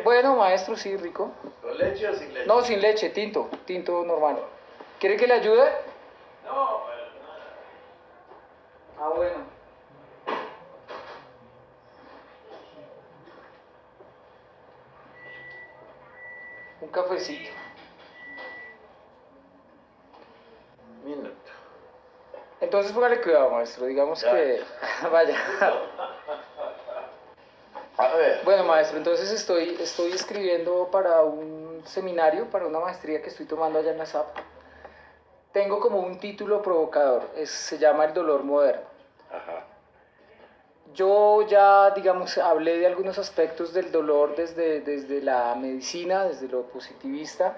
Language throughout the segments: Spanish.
Bueno, maestro, sí, rico. ¿Con leche o sin leche? No, sin leche, tinto, tinto normal. ¿Quiere que le ayude? No, bueno, Ah, bueno. Un cafecito. minuto. Entonces, póngale cuidado, maestro. Digamos Ya. que... Vaya. A ver. Bueno, maestro, entonces estoy escribiendo para un seminario, para una maestría que estoy tomando allá en la SAP. Tengo como un título provocador, se llama El dolor moderno. Ajá. Yo ya, digamos, hablé de algunos aspectos del dolor desde la medicina, desde lo positivista,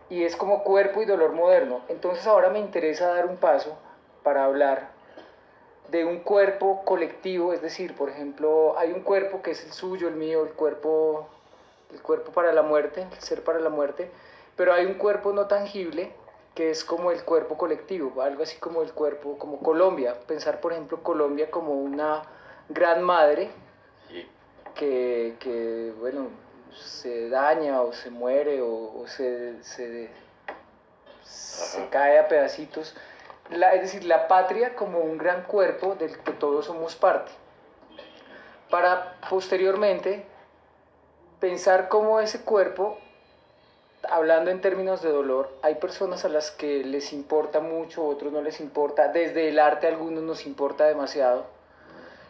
y es como cuerpo y dolor moderno. Entonces ahora me interesa dar un paso para hablar de un cuerpo colectivo, es decir, por ejemplo, hay un cuerpo que es el suyo, el mío, el cuerpo para la muerte, el ser para la muerte, pero hay un cuerpo no tangible que es como el cuerpo colectivo, algo así como el cuerpo, como Colombia, pensar por ejemplo Colombia como una gran madre Sí. que bueno, se daña o se muere o se cae a pedacitos, es decir, la patria como un gran cuerpo del que todos somos parte, para posteriormente pensar cómo ese cuerpo, hablando en términos de dolor, hay personas a las que les importa mucho, otros no les importa, desde el arte a algunos nos importa demasiado,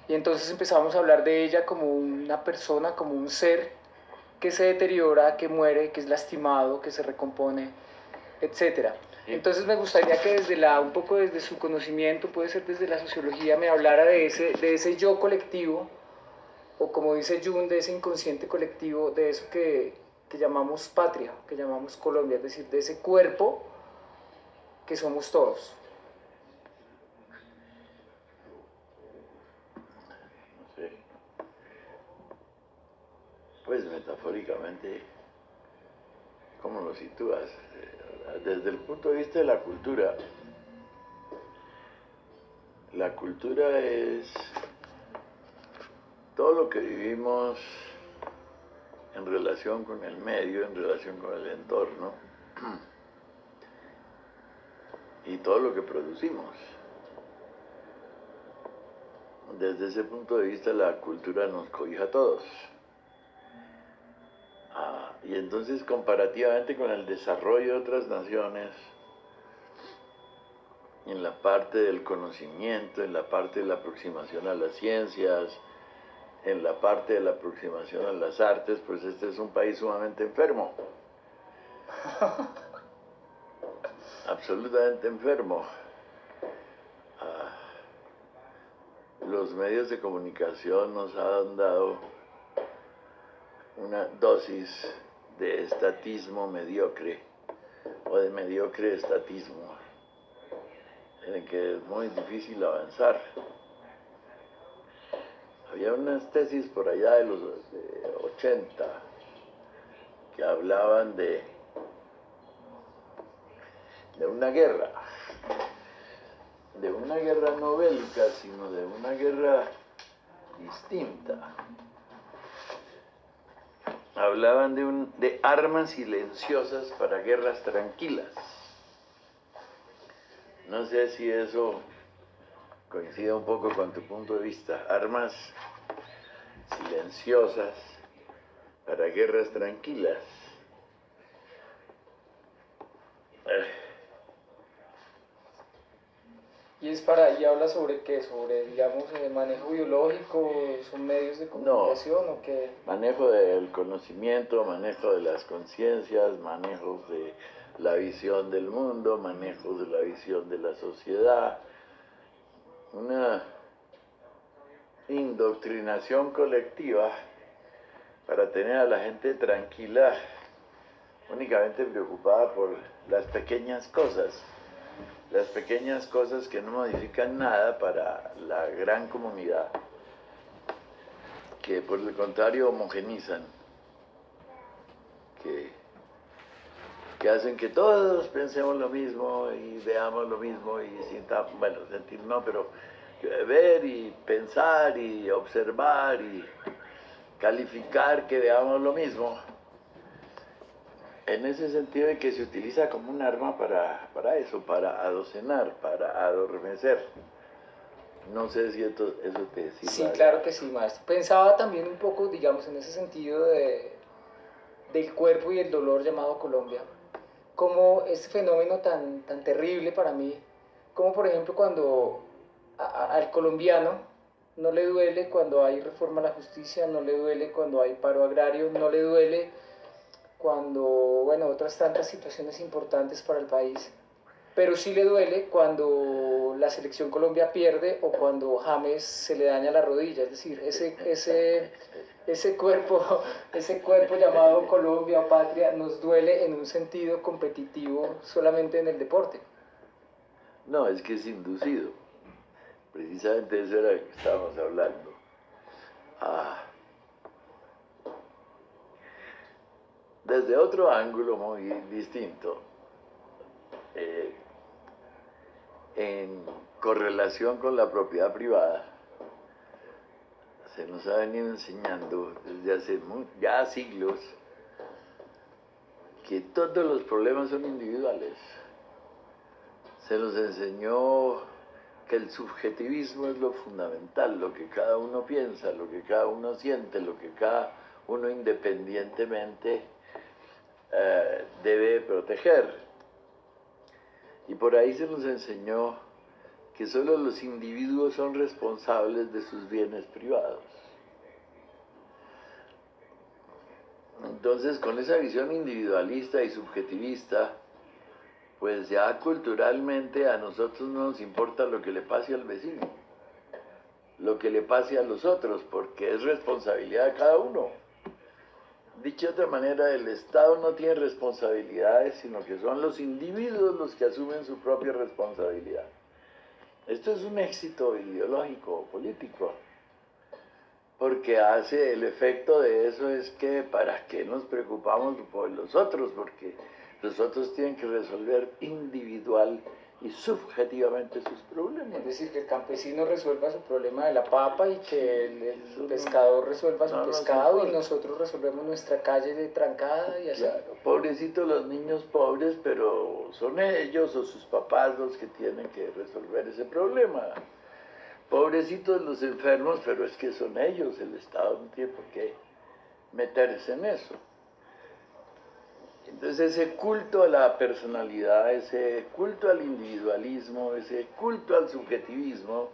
y entonces empezamos a hablar de ella como una persona, como un ser que se deteriora, que muere, que es lastimado, que se recompone, etcétera. Entonces me gustaría que un poco desde su conocimiento, puede ser desde la sociología, me hablara de ese yo colectivo, o como dice Jung, de ese inconsciente colectivo, de eso que llamamos patria, que llamamos Colombia, es decir, de ese cuerpo que somos todos. No sé. Pues metafóricamente, ¿cómo lo sitúas? Desde el punto de vista de la cultura es todo lo que vivimos en relación con el medio, en relación con el entorno y todo lo que producimos. Desde ese punto de vista la cultura nos cobija a todos. Y entonces comparativamente con el desarrollo de otras naciones, en la parte del conocimiento, en la parte de la aproximación a las ciencias, en la parte de la aproximación a las artes, pues este es un país sumamente enfermo. Absolutamente enfermo. Los medios de comunicación nos han dado una dosis de estatismo mediocre o de mediocre estatismo en el que es muy difícil avanzar. Había unas tesis por allá de los 80 que hablaban de una guerra no bélica, sino de una guerra distinta. Hablaban de armas silenciosas para guerras tranquilas. No sé si eso coincide un poco con tu punto de vista. Armas silenciosas para guerras tranquilas. Y habla sobre qué, sobre, digamos, manejo biológico, son medios de comunicación No, o qué. manejo del conocimiento, manejo de las conciencias, manejo de la visión del mundo, manejo de la visión de la sociedad, una indoctrinación colectiva para tener a la gente tranquila, únicamente preocupada por las pequeñas cosas que no modifican nada para la gran comunidad, que por el contrario homogenizan, que hacen que todos pensemos lo mismo y veamos lo mismo y sintamos, bueno, sentir no, pero ver y pensar y observar y calificar que veamos lo mismo, en ese sentido de que se utiliza como un arma para eso, para adocenar, para adormecer. No sé si eso te sirve. Sí, claro que sí, maestro. Pensaba también un poco, digamos, en ese sentido del cuerpo y el dolor llamado Colombia, como este fenómeno tan terrible para mí, como por ejemplo cuando al colombiano no le duele cuando hay reforma a la justicia, no le duele cuando hay paro agrario, no le duele cuando, bueno, otras tantas situaciones importantes para el país, pero sí le duele cuando la selección Colombia pierde o cuando James se le daña la rodilla, es decir, ese cuerpo llamado Colombia o patria nos duele en un sentido competitivo solamente en el deporte. No, es que es inducido. Precisamente eso era lo que estábamos hablando. Desde otro ángulo muy distinto, en correlación con la propiedad privada, se nos ha venido enseñando desde hace ya siglos que todos los problemas son individuales. Se nos enseñó que el subjetivismo es lo fundamental, lo que cada uno piensa, lo que cada uno siente, lo que cada uno independientemente debe proteger. Y por ahí se nos enseñó que solo los individuos son responsables de sus bienes privados. Entonces, con esa visión individualista y subjetivista, pues ya culturalmente a nosotros no nos importa lo que le pase al vecino, lo que le pase a los otros, porque es responsabilidad de cada uno. Dicho de otra manera, el Estado no tiene responsabilidades, sino que son los individuos los que asumen su propia responsabilidad. Esto es un éxito ideológico, político, porque hace el efecto de eso es que ¿para qué nos preocupamos por los otros? Porque los otros tienen que resolver individual y subjetivamente sus problemas. Es decir, que el campesino resuelva su problema de la papa y que el pescador resuelva su pescado y nosotros resolvemos nuestra calle de trancada y así. Claro, pobrecitos los niños pobres, pero son ellos o sus papás los que tienen que resolver ese problema. Pobrecitos los enfermos, pero es que son ellos, el Estado no tiene por qué meterse en eso. Entonces ese culto a la personalidad, ese culto al individualismo, ese culto al subjetivismo,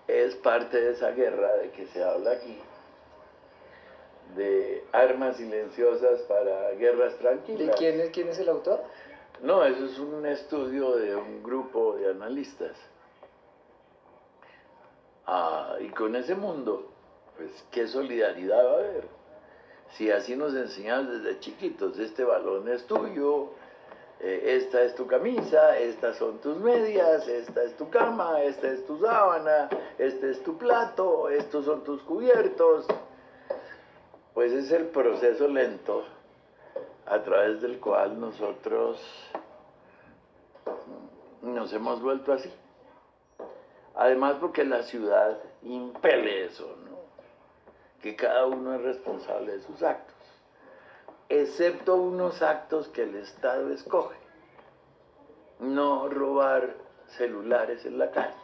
es parte de esa guerra de que se habla aquí, de armas silenciosas para guerras tranquilas. ¿De quién es el autor? No, eso es un estudio de un grupo de analistas. Y con ese mundo, pues, ¿qué solidaridad va a haber? Si así nos enseñan desde chiquitos, este balón es tuyo, esta es tu camisa, estas son tus medias, esta es tu cama, esta es tu sábana, este es tu plato, estos son tus cubiertos, pues es el proceso lento a través del cual nosotros nos hemos vuelto así. Además porque la ciudad impele eso, ¿no? Que cada uno es responsable de sus actos, excepto unos actos que el Estado escoge. No robar celulares en la calle,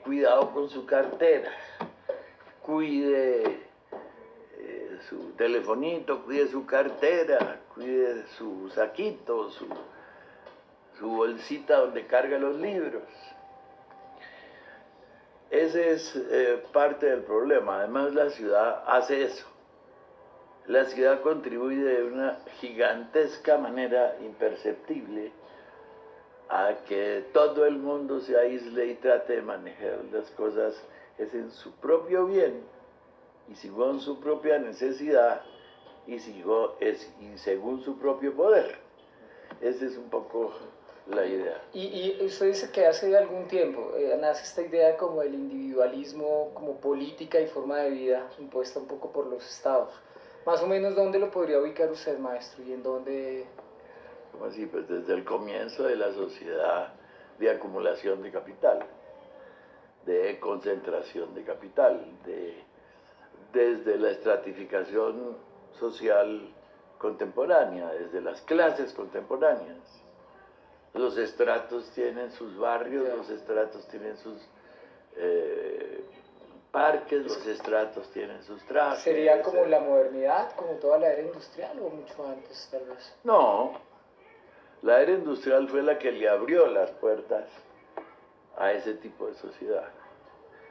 cuidado con su cartera, cuide su telefonito, cuide su cartera, cuide su saquito, su bolsita donde carga los libros. Ese es parte del problema. Además, la ciudad hace eso. La ciudad contribuye de una gigantesca manera imperceptible a que todo el mundo se aísle y trate de manejar las cosas es en su propio bien y según su propia necesidad y según su propio poder. Esa es un poco la idea. Y usted dice que hace algún tiempo nace esta idea como el individualismo como política y forma de vida impuesta un poco por los estados. Más o menos, ¿dónde lo podría ubicar usted, maestro? ¿Y en dónde? ¿Cómo así? Pues desde el comienzo de la sociedad de acumulación de capital. de concentración de capital, desde la estratificación social contemporánea, desde las clases contemporáneas. Los estratos tienen sus barrios, los estratos tienen sus parques, los estratos tienen sus trajes. ¿Sería como la modernidad, como toda la era industrial o mucho antes tal vez? No, la era industrial fue la que le abrió las puertas a ese tipo de sociedad.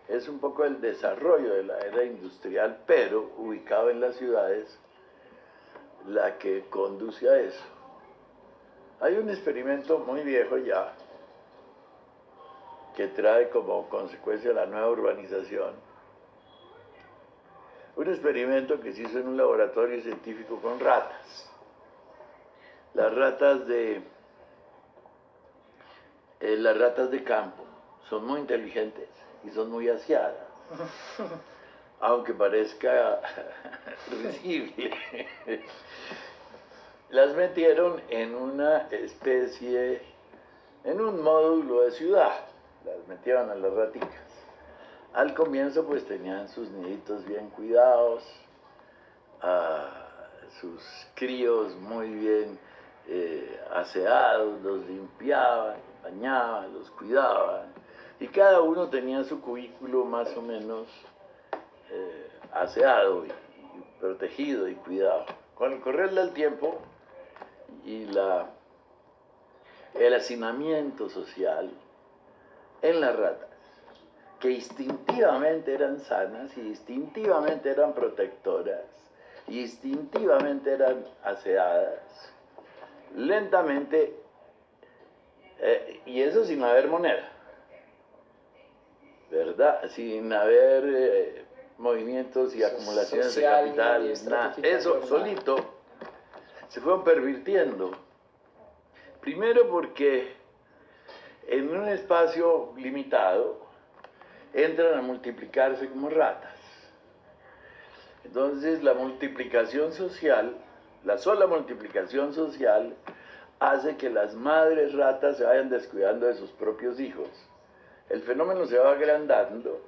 Es un poco el desarrollo de la era industrial, pero ubicado en las ciudades, la que conduce a eso. Hay un experimento muy viejo ya, que trae como consecuencia la nueva urbanización. Un experimento que se hizo en un laboratorio científico con ratas. Las ratas de campo son muy inteligentes y son muy aseadas, aunque parezca risible. Las metieron en una especie, en un módulo de ciudad, las metieron a las raticas. Al comienzo pues tenían sus niditos bien cuidados, sus críos muy bien aseados, los limpiaban, bañaban, los cuidaban, y cada uno tenía su cubículo más o menos aseado y protegido y cuidado. Con el correr del tiempo y el hacinamiento social en las ratas, que instintivamente eran sanas y instintivamente eran protectoras y instintivamente eran aseadas, lentamente, y eso sin haber moneda, ¿verdad? Sin haber movimientos y acumulaciones social, de capital, nada. Eso solito se fueron pervirtiendo. Primero porque en un espacio limitado entran a multiplicarse como ratas. Entonces la multiplicación social, la sola multiplicación social, hace que las madres ratas se vayan descuidando de sus propios hijos. El fenómeno se va agrandando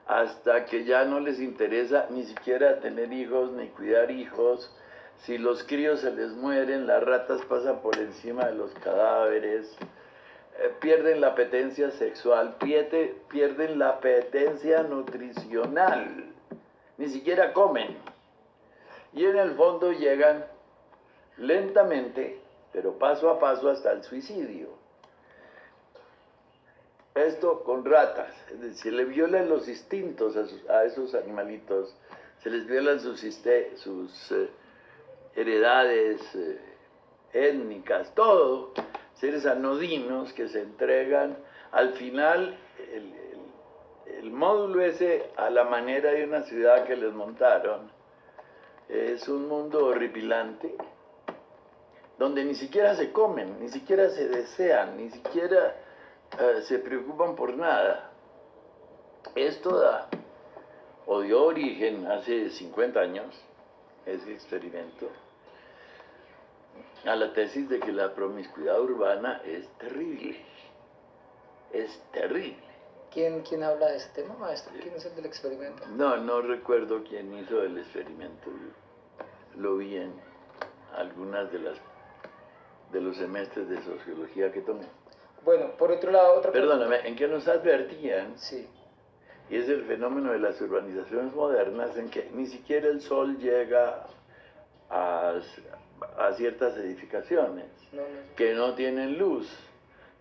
hasta que ya no les interesa ni siquiera tener hijos ni cuidar hijos. Si los críos se les mueren, las ratas pasan por encima de los cadáveres, pierden la apetencia sexual, pierden la apetencia nutricional, ni siquiera comen. Y en el fondo llegan lentamente, pero paso a paso, hasta el suicidio. Esto con ratas, es decir, se le violan los instintos a esos animalitos, se les violan sus heredades étnicas, todo, seres anodinos que se entregan. Al final, el módulo ese, a la manera de una ciudad que les montaron, es un mundo horripilante, donde ni siquiera se comen, ni siquiera se desean, ni siquiera se preocupan por nada. Esto dio origen hace 50 años, ese experimento, a la tesis de que la promiscuidad urbana es terrible. Es terrible. ¿Quién habla de este tema, maestro? ¿Quién es el del experimento? No recuerdo quién hizo el experimento. Lo vi en algunas de los semestres de sociología que tomé. Bueno, por otro lado, otra Perdóname, en que nos advertían, sí, y es el fenómeno de las urbanizaciones modernas, en que ni siquiera el sol llega a ciertas edificaciones, que no tienen luz,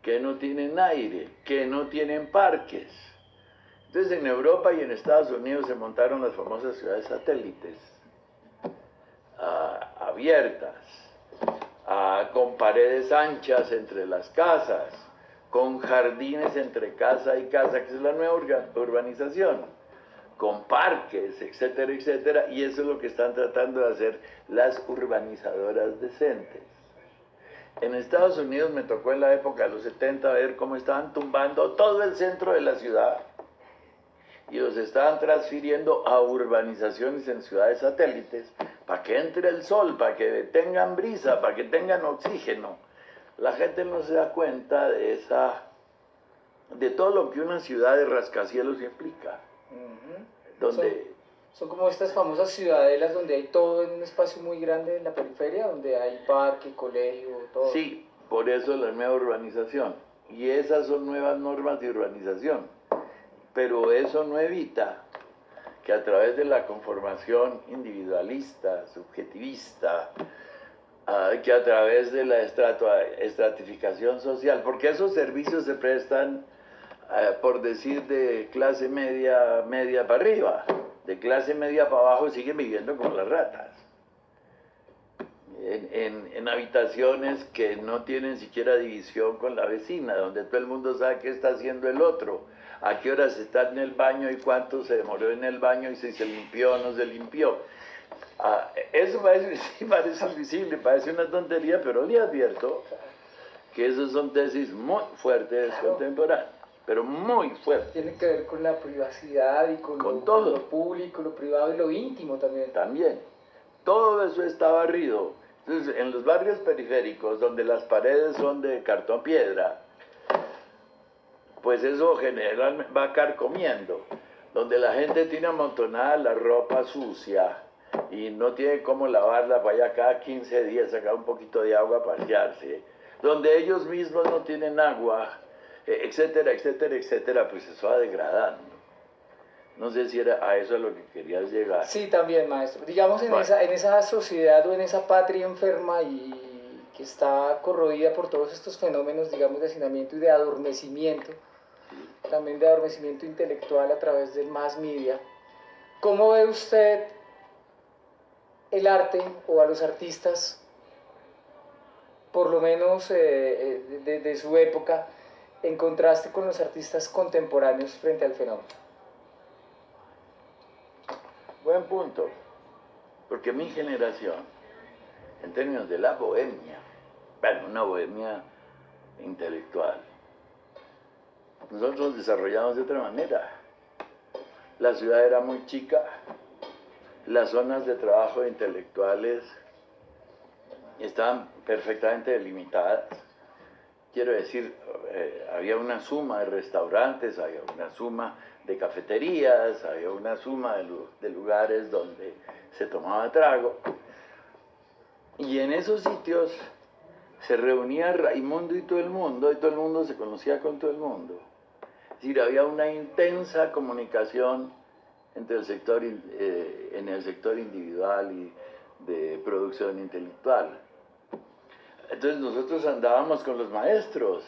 que no tienen aire, que no tienen parques. Entonces en Europa y en Estados Unidos se montaron las famosas ciudades satélites, abiertas, con paredes anchas entre las casas, con jardines entre casa y casa, que es la nueva urbanización, con parques, etcétera, etcétera, y eso es lo que están tratando de hacer las urbanizadoras decentes. En Estados Unidos me tocó en la época de los 70 ver cómo estaban tumbando todo el centro de la ciudad y los estaban transfiriendo a urbanizaciones en ciudades satélites para que entre el sol, para que tengan brisa, para que tengan oxígeno. La gente no se da cuenta de esa de todo lo que una ciudad de rascacielos implica. Donde son como estas famosas ciudadelas donde hay todo en un espacio muy grande en la periferia, donde hay parque, colegio, todo. Sí, por eso la nueva urbanización. Y esas son nuevas normas de urbanización. Pero eso no evita que a través de la conformación individualista, subjetivista, que a través de la estratificación social, porque esos servicios se prestan, por decir, de clase media, media para arriba, de clase media para abajo siguen viviendo como las ratas, en habitaciones que no tienen siquiera división con la vecina, donde todo el mundo sabe qué está haciendo el otro, a qué horas está en el baño y cuánto se demoró en el baño y si se limpió o no se limpió. Eso parece invisible, parece una tontería, pero le advierto que esas son tesis muy fuertes contemporáneas, pero muy fuertes. Tiene que ver con la privacidad y con todo. Lo público, lo privado y lo íntimo también. También. Todo eso está barrido. Entonces, en los barrios periféricos, donde las paredes son de cartón piedra, pues eso generalmente va carcomiendo. Donde la gente tiene amontonada la ropa sucia y no tiene cómo lavarla, vaya cada 15 días sacar un poquito de agua para pasearse, donde ellos mismos no tienen agua, etcétera, etcétera, etcétera, pues eso va degradando. No sé si era a eso a lo que querías llegar. Sí, también, maestro. Digamos, en esa sociedad o en esa patria enferma y que está corroída por todos estos fenómenos, digamos, de hacinamiento y de adormecimiento, también de adormecimiento intelectual a través del mass media, ¿cómo ve usted el arte o a los artistas, por lo menos de su época, en contraste con los artistas contemporáneos frente al fenómeno? Buen punto, porque mi generación, en términos de la bohemia, bueno, una bohemia intelectual, nosotros desarrollamos de otra manera. La ciudad era muy chica, las zonas de trabajo de intelectuales estaban perfectamente delimitadas. Quiero decir, había una suma de restaurantes, había una suma de cafeterías, había una suma de lugares donde se tomaba trago. Y en esos sitios se reunía Raimundo y todo el mundo se conocía con todo el mundo. Es decir, había una intensa comunicación entre en el sector individual y de producción intelectual. Entonces nosotros andábamos con los maestros,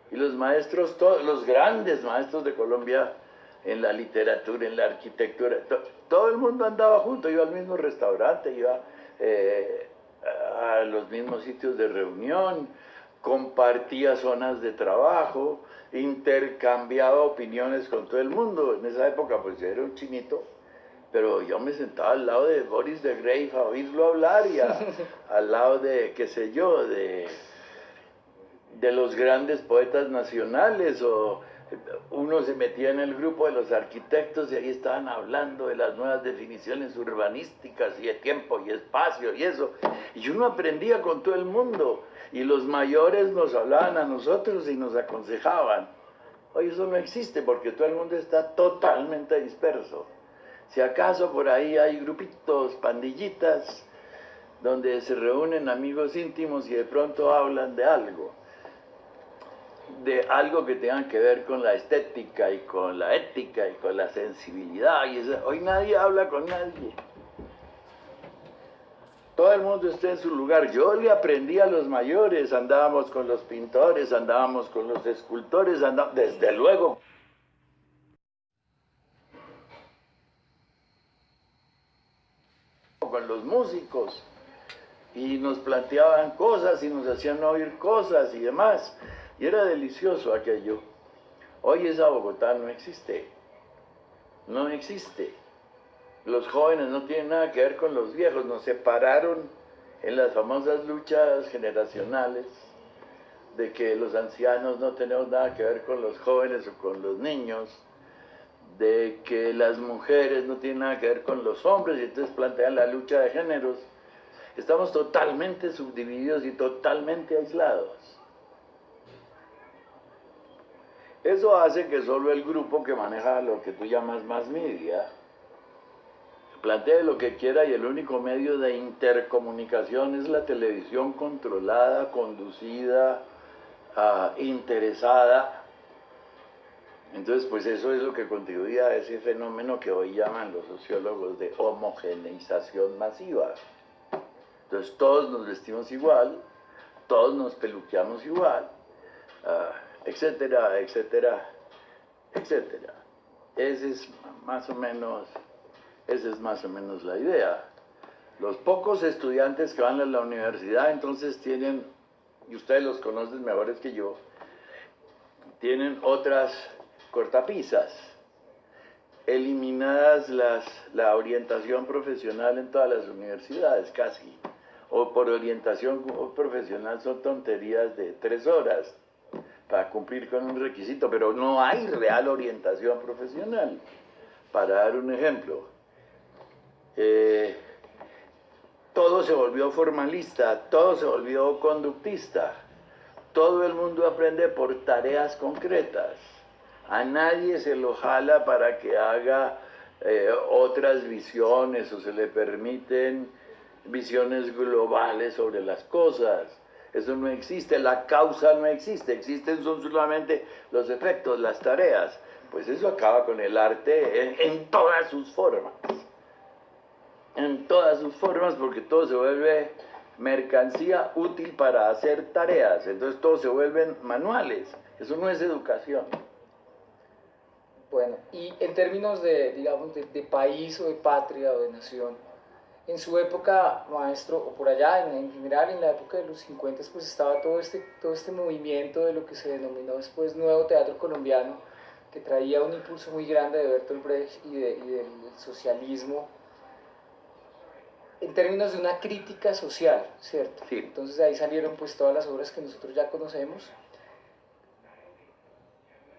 y los maestros, todos los grandes maestros de Colombia, en la literatura, en la arquitectura, todo el mundo andaba junto, iba al mismo restaurante, iba a los mismos sitios de reunión, compartía zonas de trabajo, intercambiaba opiniones con todo el mundo. En esa época pues yo era un chinito, pero yo me sentaba al lado de Boris de Grey a oírlo hablar y al lado de, qué sé yo, de los grandes poetas nacionales, o uno se metía en el grupo de los arquitectos y ahí estaban hablando de las nuevas definiciones urbanísticas y de tiempo y espacio y eso, y uno aprendía con todo el mundo, y los mayores nos hablaban a nosotros y nos aconsejaban. Hoy eso no existe porque todo el mundo está totalmente disperso. Si acaso por ahí hay grupitos, pandillitas, donde se reúnen amigos íntimos y de pronto hablan de algo que tenga que ver con la estética y con la ética y con la sensibilidad. Y eso. Hoy nadie habla con nadie. Todo el mundo está en su lugar. Yo le aprendí a los mayores, andábamos con los pintores, andábamos con los escultores, desde luego. Con los músicos, y nos planteaban cosas y nos hacían oír cosas y demás, y era delicioso aquello. Hoy esa Bogotá no existe, no existe. Los jóvenes no tienen nada que ver con los viejos, nos separaron en las famosas luchas generacionales de que los ancianos no tenemos nada que ver con los jóvenes o con los niños, de que las mujeres no tienen nada que ver con los hombres, y entonces plantean la lucha de géneros. Estamos totalmente subdivididos y totalmente aislados. Eso hace que solo el grupo que maneja lo que tú llamas más media plantee lo que quiera y el único medio de intercomunicación es la televisión controlada, conducida, interesada. Entonces, pues eso es lo que contribuía a ese fenómeno que hoy llaman los sociólogos de homogeneización masiva. Entonces, todos nos vestimos igual, todos nos peluqueamos igual, etcétera, etcétera, etcétera. Esa es más o menos la idea. Los pocos estudiantes que van a la universidad entonces tienen, y ustedes los conocen mejores que yo, tienen otras cortapisas, eliminadas la orientación profesional en todas las universidades, casi, o por orientación profesional son tonterías de 3 horas para cumplir con un requisito, pero no hay real orientación profesional. Para dar un ejemplo, todo se volvió formalista, todo se volvió conductista, todo el mundo aprende por tareas concretas, a nadie se lo jala para que haga otras visiones o se le permiten visiones globales sobre las cosas. Eso no existe, la causa no existe, existen son solamente los efectos, las tareas. Pues eso acaba con el arte en todas sus formas. En todas sus formas, porque todo se vuelve mercancía útil para hacer tareas. Entonces todos se vuelven manuales. Eso no es educación. Bueno, y en términos de, digamos, de país o de patria o de nación, en su época, maestro, o por allá, en general, en la época de los 50, pues estaba todo este movimiento de lo que se denominó después Nuevo Teatro Colombiano, que traía un impulso muy grande de Bertolt Brecht y del socialismo, en términos de una crítica social, ¿cierto? Sí. Entonces de ahí salieron pues todas las obras que nosotros ya conocemos.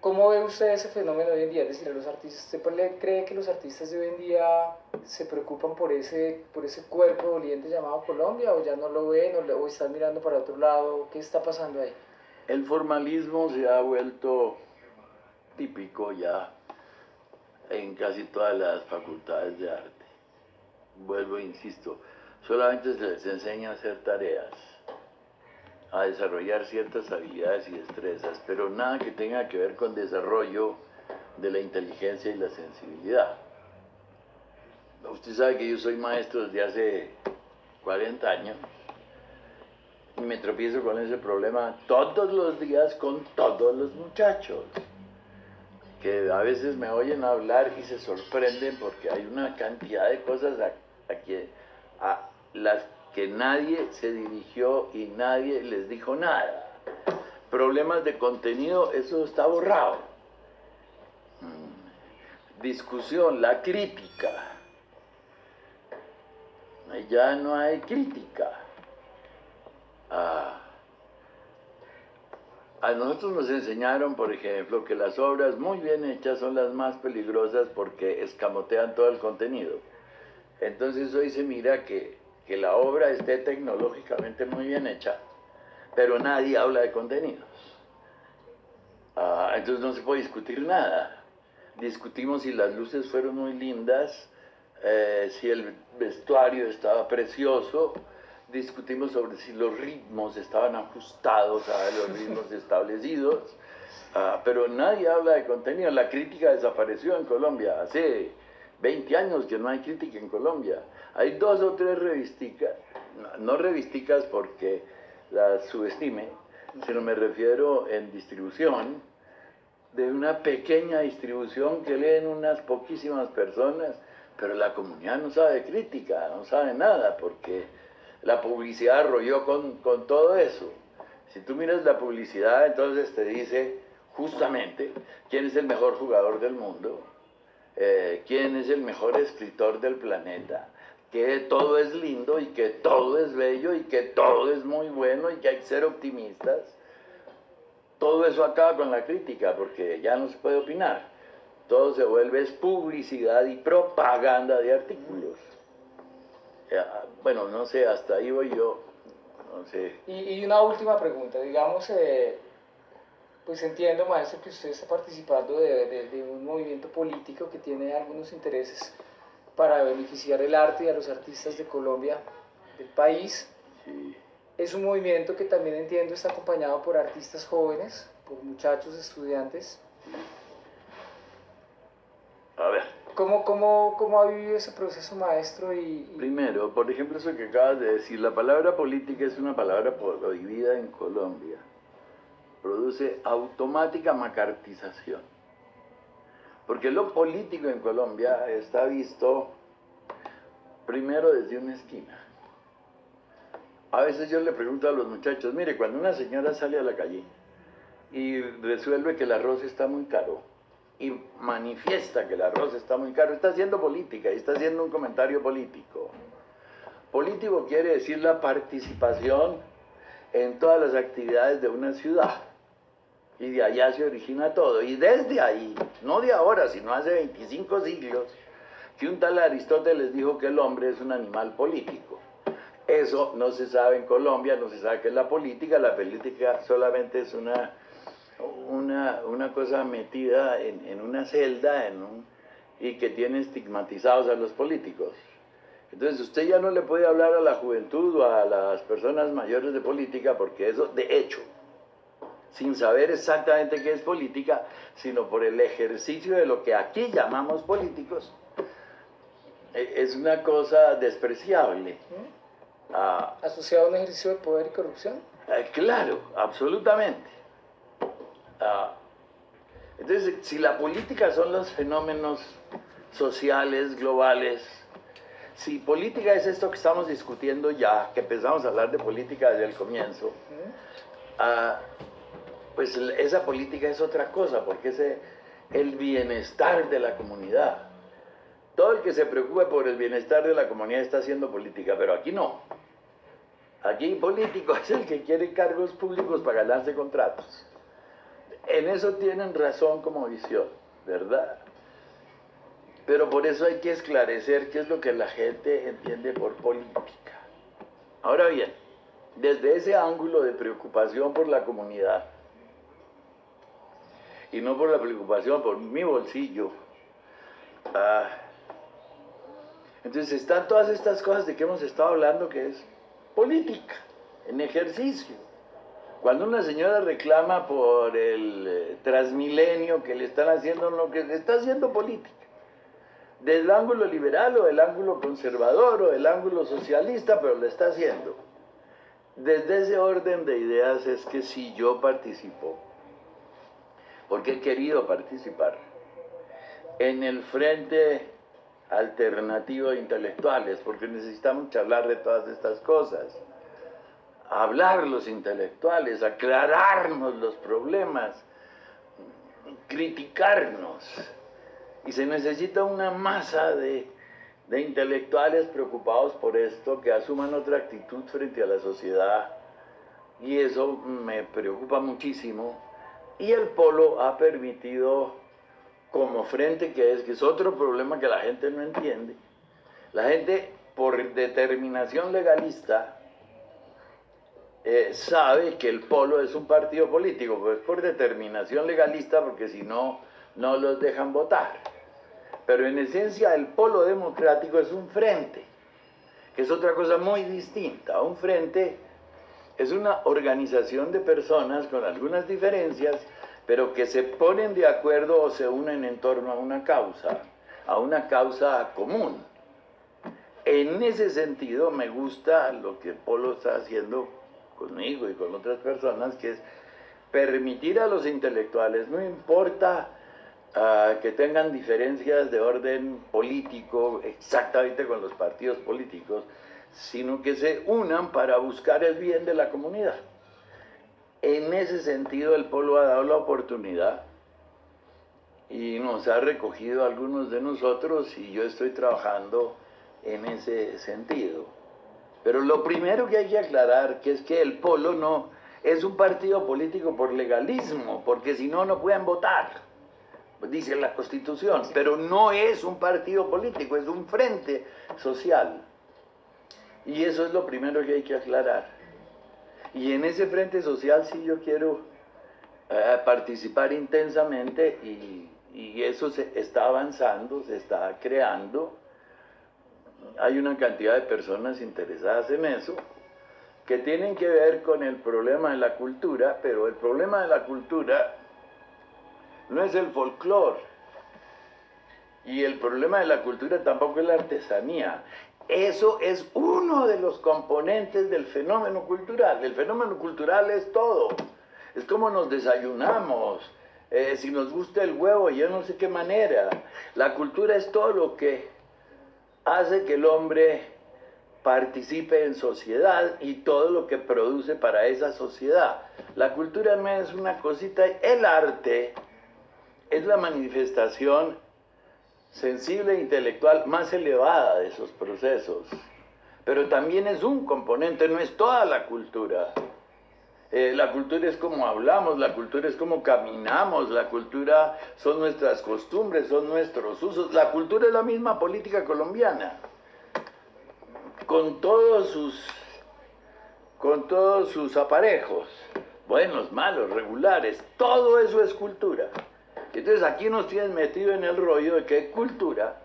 ¿Cómo ve usted ese fenómeno hoy en día? Es decir, a los artistas, ¿usted cree que los artistas de hoy en día se preocupan por ese cuerpo doliente llamado Colombia, o ya no lo ven, o están mirando para otro lado? ¿Qué está pasando ahí? El formalismo se ha vuelto típico ya en casi todas las facultades de arte. Vuelvo e insisto, solamente se les enseña a hacer tareas, a desarrollar ciertas habilidades y destrezas, pero nada que tenga que ver con desarrollo de la inteligencia y la sensibilidad. Usted sabe que yo soy maestro desde hace 40 años y me tropiezo con ese problema todos los días con todos los muchachos, que a veces me oyen hablar y se sorprenden porque hay una cantidad de cosas a las que nadie se dirigió y nadie les dijo nada. Problemas de contenido, eso está borrado. Discusión, la crítica. Ya no hay crítica. A nosotros nos enseñaron, por ejemplo, que las obras muy bien hechas son las más peligrosas porque escamotean todo el contenido. Entonces hoy se mira que la obra esté tecnológicamente muy bien hecha, pero nadie habla de contenidos. Entonces no se puede discutir nada. Discutimos si las luces fueron muy lindas, si el vestuario estaba precioso, discutimos sobre si los ritmos estaban ajustados a los ritmos establecidos, pero nadie habla de contenido. La crítica desapareció en Colombia. Hace 20 años que no hay crítica en Colombia. Hay 2 o 3 revisticas, no revisticas porque las subestime, sino me refiero en distribución, de una pequeña distribución que leen unas poquísimas personas, pero la comunidad no sabe de crítica, no sabe nada, porque la publicidad arrolló con todo eso. Si tú miras la publicidad, entonces te dice justamente quién es el mejor jugador del mundo, quién es el mejor escritor del planeta, que todo es lindo y que todo es bello y que todo es muy bueno y que hay que ser optimistas. Todo eso acaba con la crítica porque ya no se puede opinar. Todo se vuelve publicidad y propaganda de artículos. Bueno, no sé, hasta ahí voy yo. No sé. Y una última pregunta, digamos, Pues entiendo, maestro, que usted está participando de un movimiento político que tiene algunos intereses para beneficiar el arte y a los artistas de Colombia, del país. Sí. Es un movimiento que también entiendo está acompañado por artistas jóvenes, por muchachos, estudiantes. A ver. ¿Cómo ha vivido ese proceso, maestro? Primero, por ejemplo, eso que acabas de decir, la palabra política es una palabra prohibida en Colombia. Produce automática macartización. Porque lo político en Colombia está visto primero desde una esquina. A veces yo le pregunto a los muchachos, mire, cuando una señora sale a la calle y resuelve que el arroz está muy caro, y manifiesta que el arroz está muy caro, está haciendo política y está haciendo un comentario político. Político quiere decir la participación en todas las actividades de una ciudad. Y de allá se origina todo. Y desde ahí, no de ahora, sino hace 25 siglos, que un tal Aristóteles dijo que el hombre es un animal político. Eso no se sabe en Colombia, no se sabe qué es la política solamente es una cosa metida en una celda y que tiene estigmatizados a los políticos. Entonces usted ya no le puede hablar a la juventud o a las personas mayores de política, porque eso, de hecho, sin saber exactamente qué es política, sino por el ejercicio de lo que aquí llamamos políticos, es una cosa despreciable. ¿Asociado a un ejercicio de poder y corrupción? Claro, absolutamente. Entonces, si la política son los fenómenos sociales, globales, si política es esto que estamos discutiendo ya, que empezamos a hablar de política desde el comienzo, pues esa política es otra cosa, porque es el bienestar de la comunidad. Todo el que se preocupe por el bienestar de la comunidad está haciendo política, pero aquí no. Aquí político es el que quiere cargos públicos para ganarse contratos. En eso tienen razón como visión, ¿verdad? Pero por eso hay que esclarecer qué es lo que la gente entiende por política. Ahora bien, desde ese ángulo de preocupación por la comunidad, y no por la preocupación por mi bolsillo, entonces están todas estas cosas de que hemos estado hablando, que es política, en ejercicio. Cuando una señora reclama por el Transmilenio que le están haciendo lo que le está haciendo política, del ángulo liberal o del ángulo conservador o del ángulo socialista, pero lo está haciendo. Desde ese orden de ideas es que si yo participo, porque he querido participar, en el Frente Alternativo de Intelectuales, porque necesitamos charlar de todas estas cosas, hablar los intelectuales, aclararnos los problemas, criticarnos. Y se necesita una masa de intelectuales preocupados por esto, que asuman otra actitud frente a la sociedad. Y eso me preocupa muchísimo. Y el Polo ha permitido, como frente que es otro problema que la gente no entiende. La gente, por determinación legalista, sabe que el Polo es un partido político, pues por determinación legalista, porque si no, no los dejan votar. Pero en esencia el Polo Democrático es un frente, que es otra cosa muy distinta. Un frente es una organización de personas con algunas diferencias, pero que se ponen de acuerdo o se unen en torno a una causa común. En ese sentido me gusta lo que Polo está haciendo conmigo y con otras personas, que es permitir a los intelectuales, no importa que tengan diferencias de orden político exactamente con los partidos políticos, sino que se unan para buscar el bien de la comunidad. En ese sentido el Polo ha dado la oportunidad y nos ha recogido a algunos de nosotros, y yo estoy trabajando en ese sentido. Pero lo primero que hay que aclarar que es que el Polo no es un partido político por legalismo, porque si no, no pueden votar, dice la Constitución, pero no es un partido político, es un frente social. Y eso es lo primero que hay que aclarar. Y en ese frente social sí yo quiero participar intensamente y eso se está avanzando, se está creando. Hay una cantidad de personas interesadas en eso que tienen que ver con el problema de la cultura, pero el problema de la cultura no es el folclore y el problema de la cultura tampoco es la artesanía. Eso es uno de los componentes del fenómeno cultural. El fenómeno cultural es todo. Es como nos desayunamos, si nos gusta el huevo, yo no sé qué manera. La cultura es todo lo que hace que el hombre participe en sociedad y todo lo que produce para esa sociedad. La cultura no es una cosita, el arte es la manifestación sensible e intelectual más elevada de esos procesos, pero también es un componente, no es toda la cultura. La cultura es como hablamos, la cultura es como caminamos, la cultura son nuestras costumbres, son nuestros usos. La cultura es la misma política colombiana, con todos sus aparejos, buenos, malos, regulares, todo eso es cultura. Entonces aquí nos tienen metido en el rollo de que cultura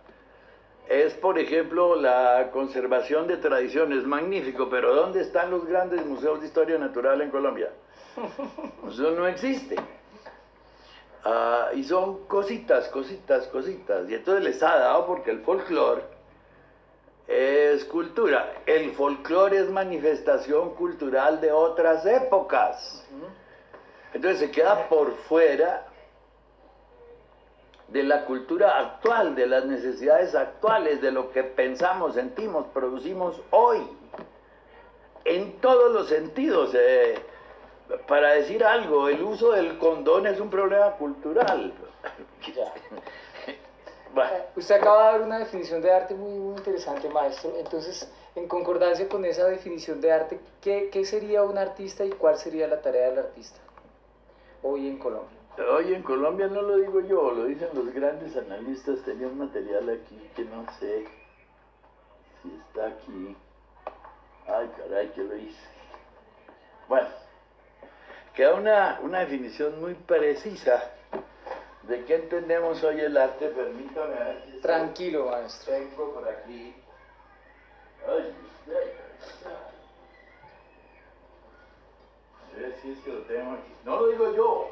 es, por ejemplo, la conservación de tradiciones, magnífico, pero ¿dónde están los grandes museos de historia natural en Colombia? Eso no existe. Y son cositas, y entonces les ha dado porque el folclore es cultura. El folclore es manifestación cultural de otras épocas. Entonces se queda por fuera de la cultura actual, de las necesidades actuales, de lo que pensamos, sentimos, producimos hoy, en todos los sentidos. Para decir algo, el uso del condón es un problema cultural. Bueno. Usted acaba de dar una definición de arte muy interesante, maestro. Entonces, en concordancia con esa definición de arte, ¿qué sería un artista y cuál sería la tarea del artista hoy en Colombia? Hoy en Colombia no lo digo yo, lo dicen los grandes analistas. Tenía un material aquí que no sé si está aquí. Ay, caray, que lo hice. Bueno, queda una definición muy precisa de qué entendemos hoy el arte. Permítame ver si tranquilo, maestro. Tengo por aquí. Ay, a ver si es que lo tengo aquí. No lo digo yo.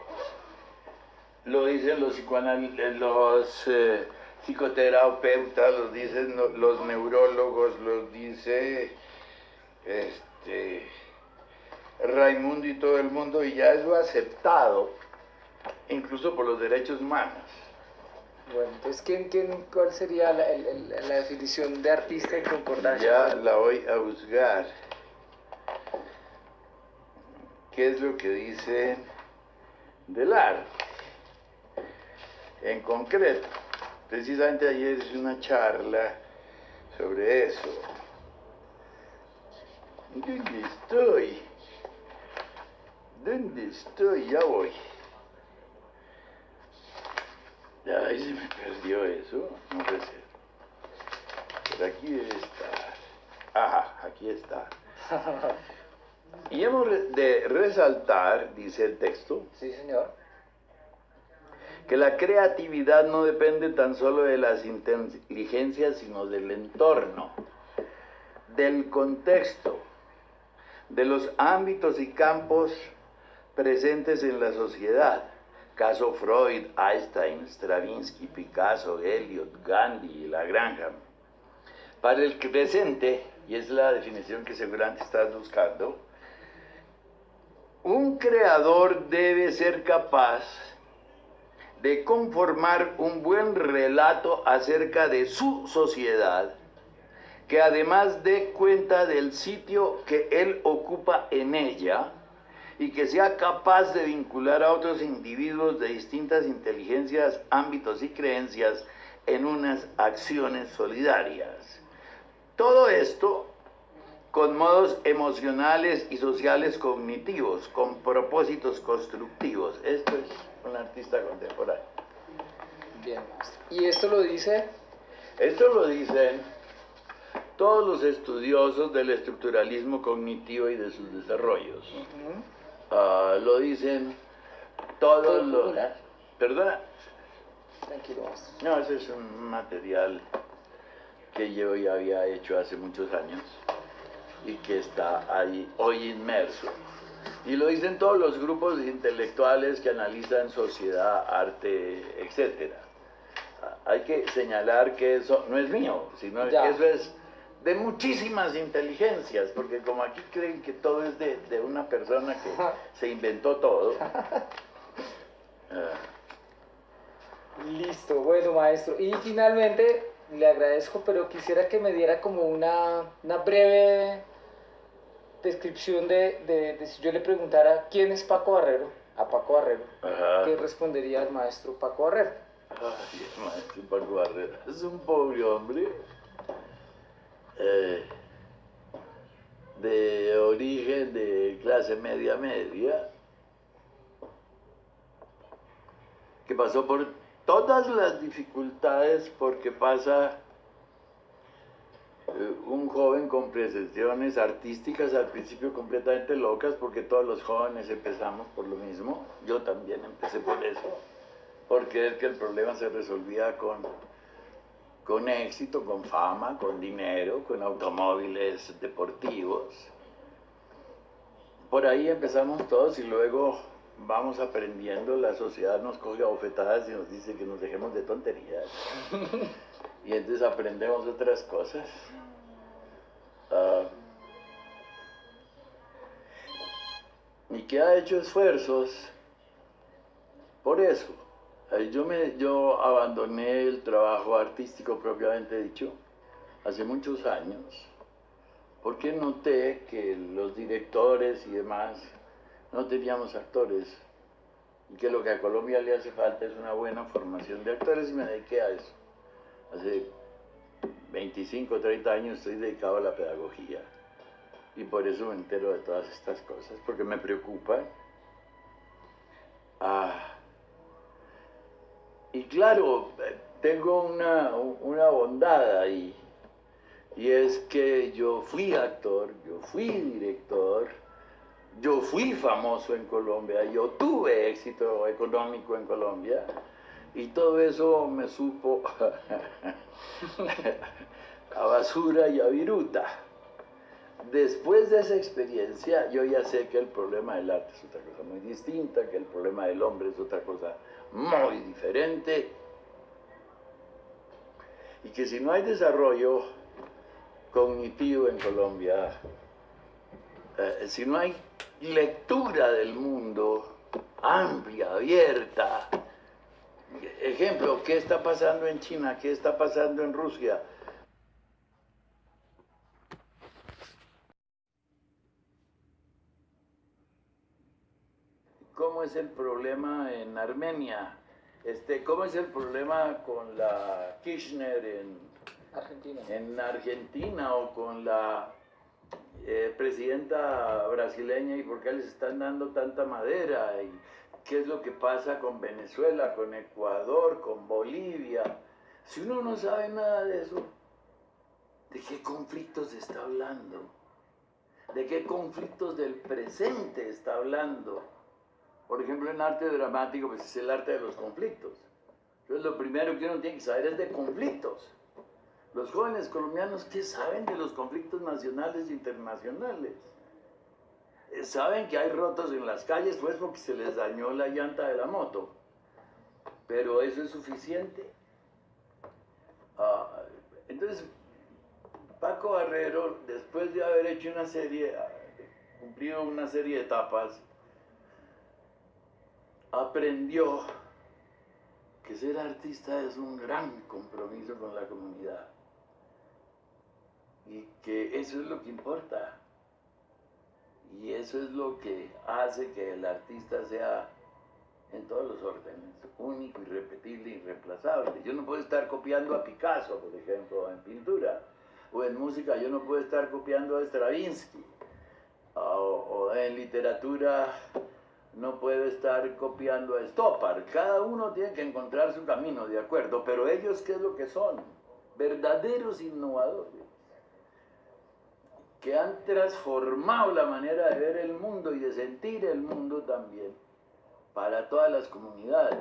Lo dicen los psicoterapeutas, lo dicen los neurólogos, lo dice Raimundo y todo el mundo, y ya es lo aceptado, incluso por los derechos humanos. Bueno, entonces, ¿cuál sería la definición de artista en concordancia? Ya la voy a buscar. ¿Qué es lo que dicen del arte? En concreto, precisamente ayer hice una charla sobre eso. ¿Dónde estoy? ¿Dónde estoy? Ya voy. Ay, se me perdió eso. No puede ser. Pero aquí debe estar. Ajá, aquí está. Y hemos de resaltar, dice el texto. Sí, señor. Que la creatividad no depende tan solo de las inteligencias, sino del entorno, del contexto, de los ámbitos y campos presentes en la sociedad. Caso Freud, Einstein, Stravinsky, Picasso, Eliot, Gandhi y Lagrange. Para el presente, y es la definición que seguramente estás buscando, un creador debe ser capaz de conformar un buen relato acerca de su sociedad, que además dé cuenta del sitio que él ocupa en ella y que sea capaz de vincular a otros individuos de distintas inteligencias, ámbitos y creencias en unas acciones solidarias. Todo esto con modos emocionales y sociales cognitivos, con propósitos constructivos. Esto es un artista contemporáneo. Bien, maestro. ¿Y esto lo dice? Esto lo dicen todos los estudiosos del estructuralismo cognitivo y de sus desarrollos. Lo dicen todos los... ¿Perdona? Tranquilo, maestro. No, ese es un material que yo ya había hecho hace muchos años y que está ahí hoy inmerso. Y lo dicen todos los grupos intelectuales que analizan sociedad, arte, etc. Hay que señalar que eso no es mío, sino que eso es de muchísimas inteligencias, porque como aquí creen que todo es de una persona que se inventó todo. Listo, bueno, maestro. Y finalmente, le agradezco, pero quisiera que me diera como una breve descripción de si yo le preguntara quién es Paco Barrero, a Paco Barrero, ¿qué respondería el maestro Paco Barrero? Ay, el maestro Paco Barrero es un pobre hombre de origen de clase media, que pasó por todas las dificultades porque pasa un joven con pretensiones artísticas al principio completamente locas, porque todos los jóvenes empezamos por lo mismo. Yo también empecé por eso, porque es que el problema se resolvía con éxito, con fama, con dinero, con automóviles deportivos. Por ahí empezamos todos y luego vamos aprendiendo, la sociedad nos coge a bofetadas y nos dice que nos dejemos de tonterías. Y entonces aprendemos otras cosas. Y que ha hecho esfuerzos por eso. Yo abandoné el trabajo artístico propiamente dicho hace muchos años, porque noté que los directores y demás no teníamos actores, y que lo que a Colombia le hace falta es una buena formación de actores, y me dediqué a eso. Hace 25 o 30 años estoy dedicado a la pedagogía, y por eso me entero de todas estas cosas, porque me preocupan. Y claro, tengo una bondad ahí, y es que yo fui actor, yo fui director, yo fui famoso en Colombia, yo tuve éxito económico en Colombia, y todo eso me supo a basura y a viruta. Después de esa experiencia, yo ya sé que el problema del arte es otra cosa muy distinta, que el problema del hombre es otra cosa muy diferente, y que si no hay desarrollo cognitivo en Colombia, si no hay lectura del mundo amplia, abierta, ejemplo, ¿qué está pasando en China? ¿Qué está pasando en Rusia? ¿Cómo es el problema en Armenia? ¿Cómo es el problema con la Kirchner en Argentina o con la presidenta brasileña, y por qué les están dando tanta madera? ¿Y qué es lo que pasa con Venezuela, con Ecuador, con Bolivia? Si uno no sabe nada de eso, ¿de qué conflictos está hablando? ¿De qué conflictos del presente está hablando? Por ejemplo, en arte dramático, pues es el arte de los conflictos. Entonces, lo primero que uno tiene que saber es de conflictos. Los jóvenes colombianos, ¿qué saben de los conflictos nacionales e internacionales? Saben que hay rotos en las calles, pues porque se les dañó la llanta de la moto. Pero ¿eso es suficiente? Entonces, Paco Barrero, después de haber hecho cumplido una serie de etapas, aprendió que ser artista es un gran compromiso con la comunidad, y que eso es lo que importa, y eso es lo que hace que el artista sea, en todos los órdenes, único, irrepetible, irreemplazable. Yo no puedo estar copiando a Picasso, por ejemplo, en pintura, o en música yo no puedo estar copiando a Stravinsky, o en literatura no puedo estar copiando a Stoppard. Cada uno tiene que encontrar su camino, de acuerdo, pero ellos, ¿qué es lo que son? Verdaderos innovadores, que han transformado la manera de ver el mundo y de sentir el mundo también. para todas las comunidades.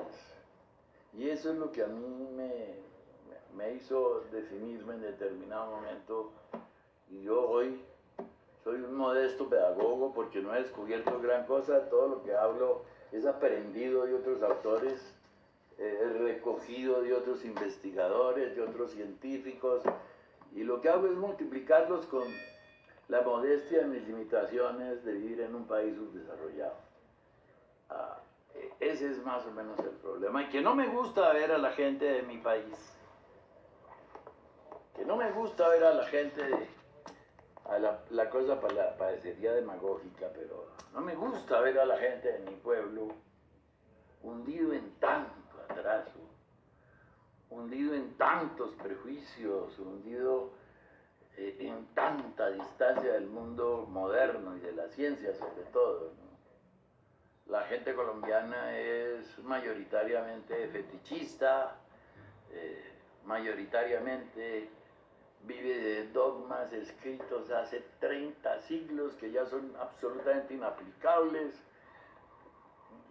Y eso es lo que a mí me hizo definirme en determinado momento. Y yo hoy soy un modesto pedagogo porque no he descubierto gran cosa. Todo lo que hablo es aprendido de otros autores, recogido de otros investigadores, de otros científicos. Y lo que hago es multiplicarlos con la modestia de mis limitaciones de vivir en un país subdesarrollado. Ese es más o menos el problema. Y que no me gusta ver a la gente de mi país. Que no me gusta ver a la gente de... la cosa parecería demagógica, pero no me gusta ver a la gente de mi pueblo hundido en tanto atraso, hundido en tantos prejuicios, hundido en tanta distancia del mundo moderno y de la ciencia sobre todo, ¿no? La gente colombiana es mayoritariamente fetichista, mayoritariamente vive de dogmas escritos hace 30 siglos que ya son absolutamente inaplicables,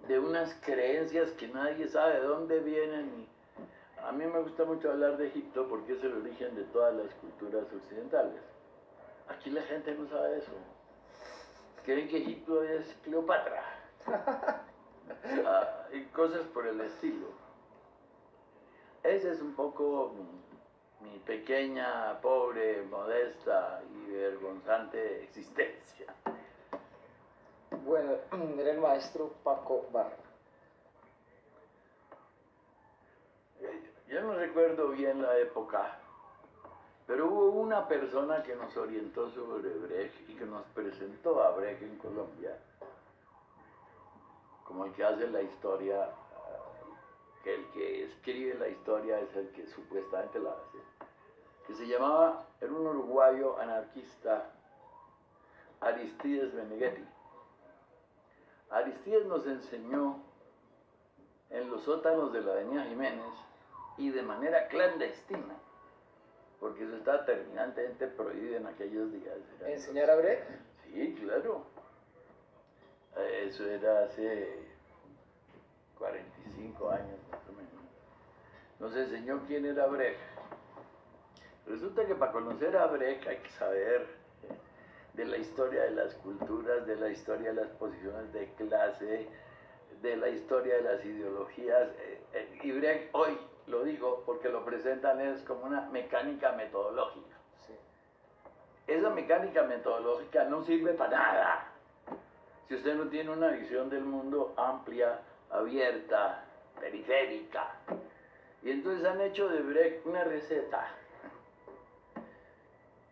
de unas creencias que nadie sabe de dónde vienen. A mí me gusta mucho hablar de Egipto porque es el origen de todas las culturas occidentales. Aquí la gente no sabe eso. Creen que Egipto es Cleopatra. Y cosas por el estilo. Esa es un poco mi pequeña, pobre, modesta y vergonzante existencia. Bueno, era el maestro Paco Barra. Yo no recuerdo bien la época, pero hubo una persona que nos orientó sobre Brecht y que nos presentó a Brecht en Colombia, como el que hace la historia, que el que escribe la historia es el que supuestamente la hace, que se llamaba, era un uruguayo anarquista, Aristides Meneghetti. Aristides nos enseñó en los sótanos de la Avenida Jiménez y de manera clandestina, porque eso estaba terminantemente prohibido en aquellos días. ¿Enseñar a Brecht? Sí, claro. Eso era hace 45 años más o menos. Nos enseñó quién era Brecht. Resulta que para conocer a Brecht hay que saber de la historia de las culturas, de la historia de las posiciones de clase, de la historia de las ideologías. Y Brecht hoy, lo digo porque lo presentan es como una mecánica metodológica. Sí. Esa mecánica metodológica no sirve para nada si usted no tiene una visión del mundo amplia, abierta, periférica. Y entonces han hecho de Brecht una receta.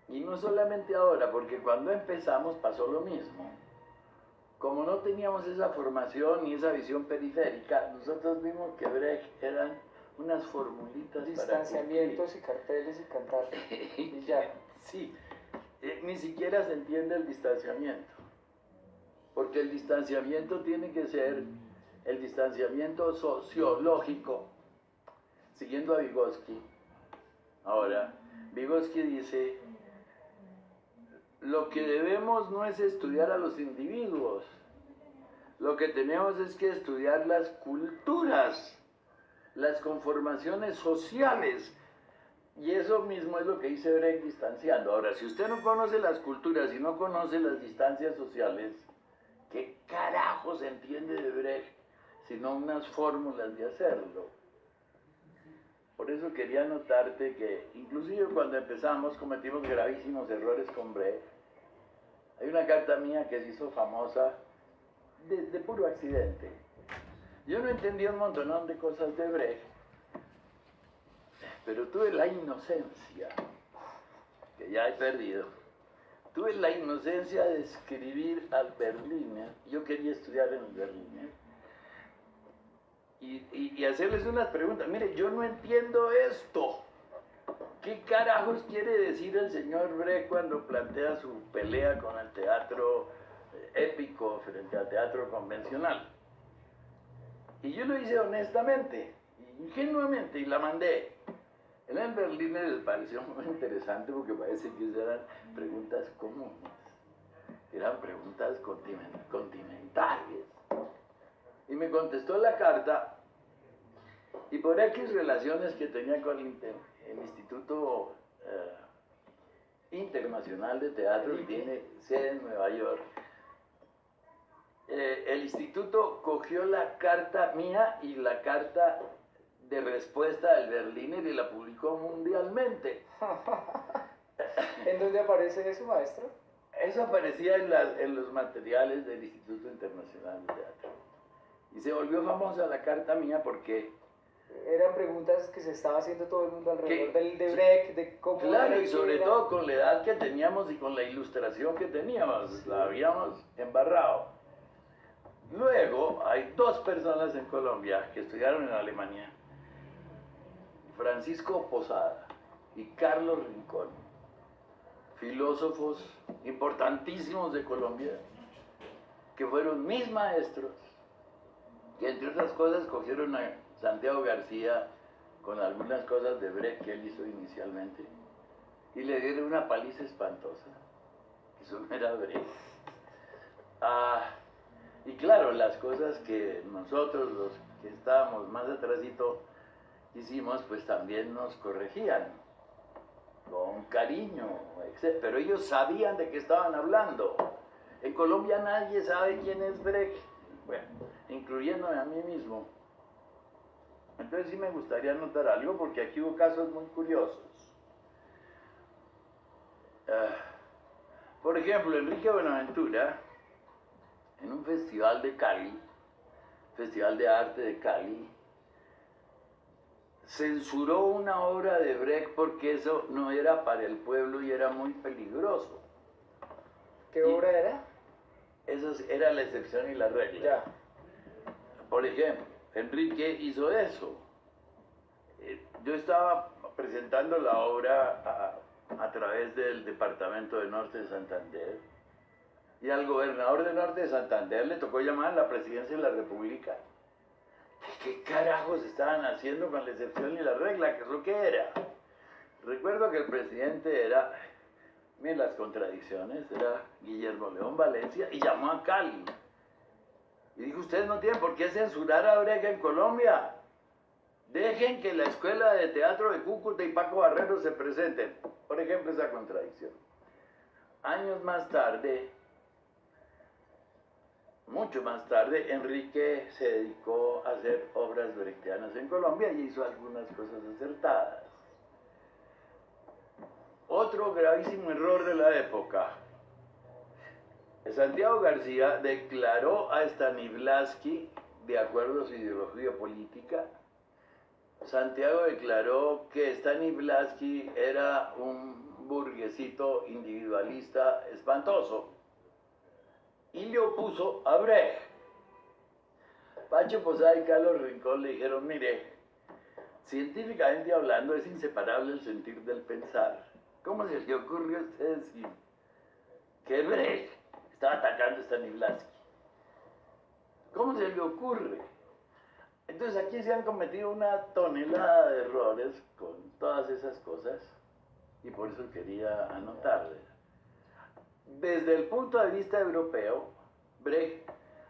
Y no solamente ahora, porque cuando empezamos pasó lo mismo. Como no teníamos esa formación ni esa visión periférica, nosotros vimos que Brecht eran unas formulitas distanciamientos y carteles y cantar. Y ya. Sí, ni siquiera se entiende el distanciamiento. Porque el distanciamiento tiene que ser el distanciamiento sociológico, siguiendo a Vygotsky. Ahora, Vygotsky dice, lo que debemos no es estudiar a los individuos, lo que tenemos es que estudiar las culturas, las conformaciones sociales. Y eso mismo es lo que dice Brecht distanciando. Ahora, si usted no conoce las culturas y no conoce las distancias sociales, ¿qué carajo se entiende de Brecht sino unas fórmulas de hacerlo? Por eso quería notarte que, inclusive cuando empezamos, cometimos gravísimos errores con Brecht. Hay una carta mía que se hizo famosa de puro accidente. Yo no entendía un montón de cosas de Brecht, pero tuve la inocencia, que ya he perdido, tuve la inocencia de escribir al Berliner. Yo quería estudiar en el Berliner. Y hacerles unas preguntas. Mire, yo no entiendo esto. ¿Qué carajos quiere decir el señor Brecht cuando plantea su pelea con el teatro épico frente al teatro convencional? Y yo lo hice honestamente, ingenuamente, y la mandé. En el Berliner les pareció muy interesante porque parece que eran preguntas comunes. Eran preguntas continentales. Y me contestó la carta, y por X relaciones que tenía con el Instituto Internacional de Teatro, que tiene sede en Nueva York, el instituto cogió la carta mía y la carta de respuesta del Berliner y la publicó mundialmente. ¿En dónde aparece eso, maestro? Eso aparecía en los materiales del Instituto Internacional de Teatro. Y se volvió famosa la carta mía porque... Eran preguntas que se estaba haciendo todo el mundo alrededor de Brecht, de cómo... Claro, y sobre todo con la edad que teníamos y con la ilustración que teníamos, sí. La habíamos embarrado. Luego, hay dos personas en Colombia que estudiaron en Alemania, Francisco Posada y Carlos Rincón, filósofos importantísimos de Colombia, que fueron mis maestros, que entre otras cosas cogieron a Santiago García con algunas cosas de Brecht que él hizo inicialmente, y le dieron una paliza espantosa, que eso no era Brecht. Y claro, las cosas que nosotros, los que estábamos más atrásito, hicimos, pues también nos corregían, con cariño, etc. Pero ellos sabían de qué estaban hablando. En Colombia nadie sabe quién es Brecht, bueno, incluyéndome a mí mismo. Entonces sí me gustaría anotar algo, porque aquí hubo casos muy curiosos. Por ejemplo, Enrique Buenaventura, en un festival de Cali, Festival de Arte de Cali, censuró una obra de Brecht porque eso no era para el pueblo y era muy peligroso. ¿Qué obra era? Eso era la excepción y la regla. Ya. Por ejemplo, Enrique hizo eso. Yo estaba presentando la obra a través del Departamento de Norte de Santander, y al gobernador de Norte de Santander le tocó llamar a la presidencia de la República. ¿Qué carajos estaban haciendo con la excepción y la regla? ¿Qué es lo que era? Recuerdo que el presidente era, miren las contradicciones, era Guillermo León Valencia, y llamó a Cali. Y dijo, ustedes no tienen por qué censurar a Brecht en Colombia. Dejen que la Escuela de Teatro de Cúcuta y Paco Barrero se presenten. Por ejemplo, esa contradicción. Años más tarde, mucho más tarde, Enrique se dedicó a hacer obras brechtianas en Colombia y hizo algunas cosas acertadas. Otro gravísimo error de la época. Santiago García declaró a Stanislavski, de acuerdo a su ideología política, Santiago declaró que Stanislavski era un burguesito individualista espantoso y le opuso a Brecht. Pacho Posada y Carlos Rincón le dijeron, mire, científicamente hablando es inseparable el sentir del pensar. ¿Cómo se le ocurrió a usted decir que Brecht estaba atacando a Stanislavski? ¿Cómo se le ocurre? Entonces aquí se han cometido una tonelada de errores con todas esas cosas y por eso quería anotarles. Desde el punto de vista europeo,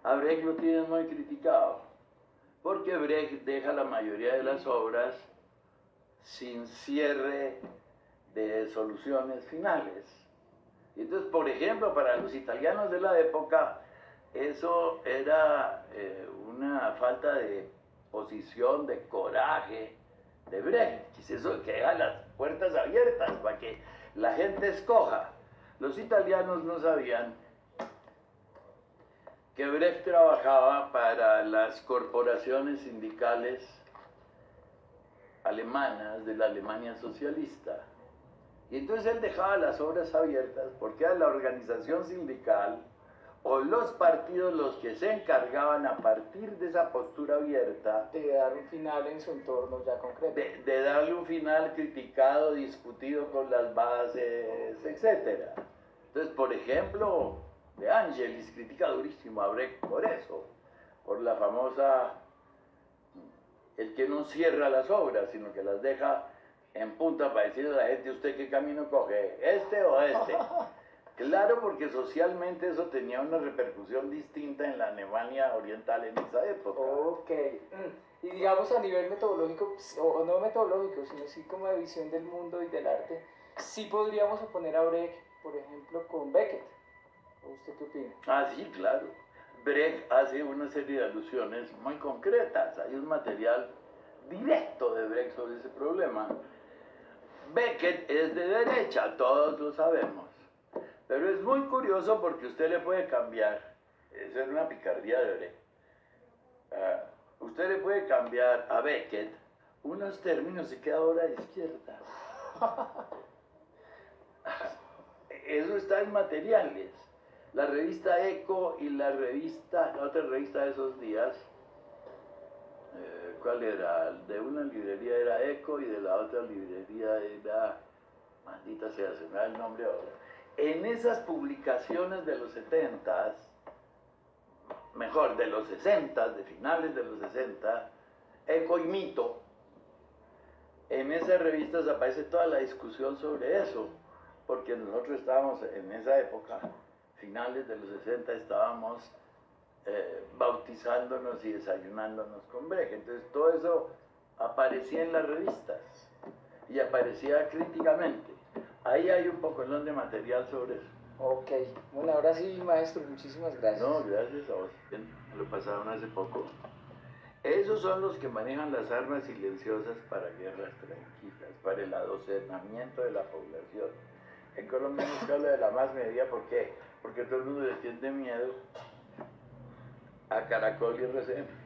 a Brecht lo tienen muy criticado, porque Brecht deja la mayoría de las obras sin cierre de soluciones finales. Y entonces, por ejemplo, para los italianos de la época, eso era una falta de posición, de coraje de Brecht, que es eso que deja las puertas abiertas para que la gente escoja. Los italianos no sabían que Brecht trabajaba para las corporaciones sindicales alemanas de la Alemania socialista. Y entonces él dejaba las obras abiertas porque era la organización sindical o los partidos los que se encargaban a partir de esa postura abierta de dar un final en su entorno ya concreto. De darle un final criticado, discutido con las bases, etc. Entonces, por ejemplo, De Angelis critica durísimo a Brecht por eso, por la famosa, el que no cierra las obras, sino que las deja en punta para decirle a la gente, ¿usted qué camino coge? ¿Este o este? Claro, porque socialmente eso tenía una repercusión distinta en la Alemania oriental en esa época. Ok. Y digamos a nivel metodológico, o no metodológico, sino sí como de visión del mundo y del arte, sí podríamos oponer a Brecht, por ejemplo, con Beckett. ¿O usted qué opina? Ah, sí, claro. Brecht hace una serie de alusiones muy concretas. Hay un material directo de Brecht sobre ese problema. Beckett es de derecha, todos lo sabemos. Pero es muy curioso porque usted le puede cambiar, eso es una picardía de Brecht, usted le puede cambiar a Beckett unos términos y queda ahora de izquierda. Eso está en materiales. La revista Eco y la otra revista de esos días, ¿cuál era? De una librería era Eco y de la otra librería era, maldita sea, se me da el nombre ahora. En esas publicaciones de los 70s, mejor, de los 60s, de finales de los 60, Eco y Mito, en esas revistas aparece toda la discusión sobre eso, porque nosotros estábamos en esa época, finales de los 60, estábamos bautizándonos y desayunándonos con Brecht. Entonces todo eso aparecía en las revistas y aparecía críticamente. Ahí hay un pocolón de material sobre eso. Ok, bueno, ahora sí, maestro, muchísimas gracias. No, gracias a vos. Me lo pasaron hace poco. Esos son los que manejan las armas silenciosas para guerras tranquilas, para el adocenamiento de la población. En Colombia no se habla de la más medida, ¿por qué? Porque todo el mundo le tiene miedo a Caracol y RCN.